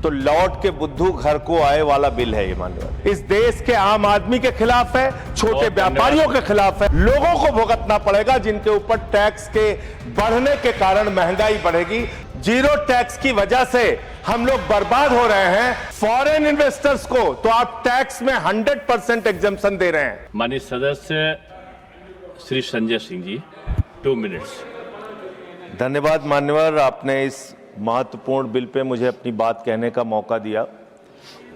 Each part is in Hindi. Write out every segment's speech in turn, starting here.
तो लौट के बुद्धू घर को आए वाला बिल है ये माननीय। इस देश के आम आदमी के खिलाफ है, छोटे व्यापारियों के खिलाफ है। लोगों को भुगतना पड़ेगा जिनके ऊपर टैक्स के बढ़ने के कारण महंगाई बढ़ेगी। जीरो टैक्स की वजह से हम लोग बर्बाद हो रहे हैं। फॉरेन इन्वेस्टर्स को तो आप टैक्स में 100% एग्जम्पशन दे रहे हैं। माननीय सदस्य श्री संजय सिंह जी, 2 मिनट्स। धन्यवाद मान्यवर, आपने इस महत्वपूर्ण बिल पे मुझे अपनी बात कहने का मौका दिया।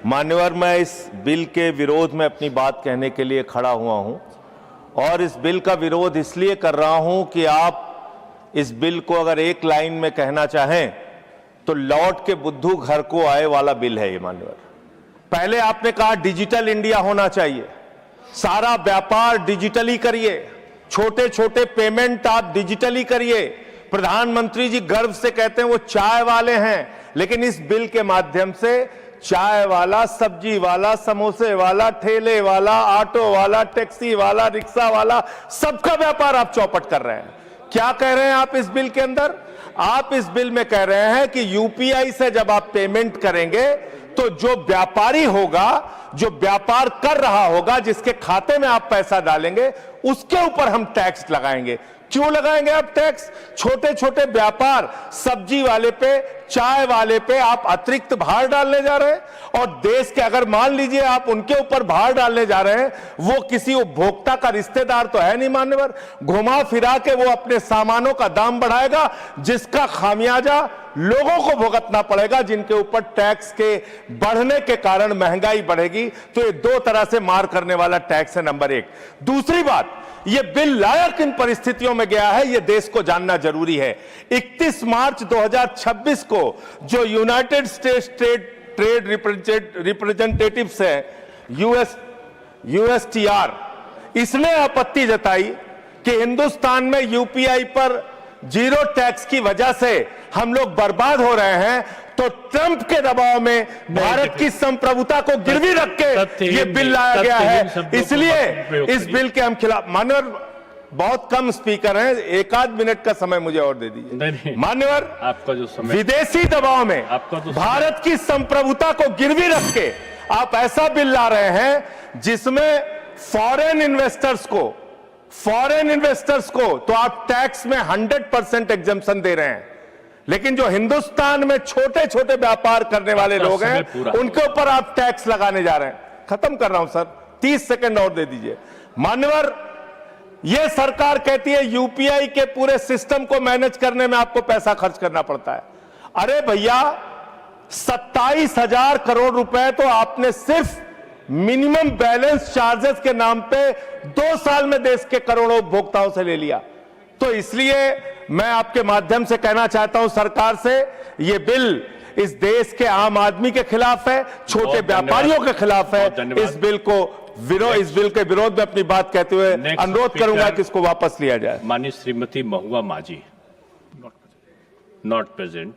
मान्यवर, मैं इस बिल के विरोध में अपनी बात कहने के लिए खड़ा हुआ हूं और इस बिल का विरोध इसलिए कर रहा हूं कि आप इस बिल को अगर एक लाइन में कहना चाहें तो लौट के बुद्धू घर को आए वाला बिल है ये मान्यवर। पहले आपने कहा डिजिटल इंडिया होना चाहिए, सारा व्यापार डिजिटली करिए, छोटे छोटे पेमेंट आप डिजिटली करिए। प्रधानमंत्री जी गर्व से कहते हैं वो चाय वाले हैं, लेकिन इस बिल के माध्यम से चाय वाला, सब्जी वाला, समोसे वाला, ठेले वाला, ऑटो वाला, टैक्सी वाला, रिक्शा वाला, सबका व्यापार आप चौपट कर रहे हैं। क्या कह रहे हैं आप इस बिल के अंदर? आप इस बिल में कह रहे हैं कि यूपीआई से जब आप पेमेंट करेंगे तो जो व्यापारी होगा, जो व्यापार कर रहा होगा, जिसके खाते में आप पैसा डालेंगे, उसके ऊपर हम टैक्स लगाएंगे। क्यों लगाएंगे आप टैक्स? छोटे छोटे व्यापार, सब्जी वाले पे, चाय वाले पे आप अतिरिक्त भार डालने जा रहे हैं। और देश के अगर मान लीजिए आप उनके ऊपर भार डालने जा रहे हैं, वो किसी उपभोक्ता का रिश्तेदार तो है नहीं मान्यवर। घुमा फिरा के वो अपने सामानों का दाम बढ़ाएगा, जिसका खामियाजा लोगों को भुगतना पड़ेगा, जिनके ऊपर टैक्स के बढ़ने के कारण महंगाई बढ़ेगी। तो ये दो तरह से मार करने वाला टैक्स है, नंबर एक। दूसरी बात, ये बिल लाया किन परिस्थितियों में गया है, ये देश को जानना जरूरी है। 31 मार्च 2026 को जो यूनाइटेड स्टेट्स ट्रेड रिप्रेजेंटेटिव्स है, यूएसटीआर, इसने आपत्ति जताई कि हिंदुस्तान में यूपीआई पर जीरो टैक्स की वजह से हम लोग बर्बाद हो रहे हैं। तो ट्रंप के दबाव में भारत की संप्रभुता को गिरवी रख के ये बिल लाया गया है। इसलिए इस बिल के हम खिलाफ। मान्यवर, बहुत कम स्पीकर हैं, 1 मिनट का समय मुझे और दे दीजिए। मान्यवर, आपका जो समय, विदेशी दबाव में भारत की संप्रभुता को गिरवी रख के आप ऐसा बिल ला रहे हैं जिसमें फॉरेन इन्वेस्टर्स को तो आप टैक्स में 100% एग्जम्पशन दे रहे हैं, लेकिन जो हिंदुस्तान में छोटे छोटे व्यापार करने वाले लोग हैं उनके ऊपर आप टैक्स लगाने जा रहे हैं। खत्म कर रहा हूं सर, 30 सेकंड और दे दीजिए। मान्यवर, यह सरकार कहती है यूपीआई के पूरे सिस्टम को मैनेज करने में आपको पैसा खर्च करना पड़ता है। अरे भैया, 27,000 करोड़ रुपए तो आपने सिर्फ मिनिमम बैलेंस चार्जेस के नाम पे 2 साल में देश के करोड़ों उपभोक्ताओं से ले लिया। तो इसलिए मैं आपके माध्यम से कहना चाहता हूं सरकार से, यह बिल इस देश के आम आदमी के खिलाफ है, छोटे व्यापारियों के खिलाफ है। इस बिल के विरोध में अपनी बात कहते हुए अनुरोध करूंगा कि इसको वापस लिया जाए। माननीय श्रीमती महुआ माझी, नॉट प्रेजेंट।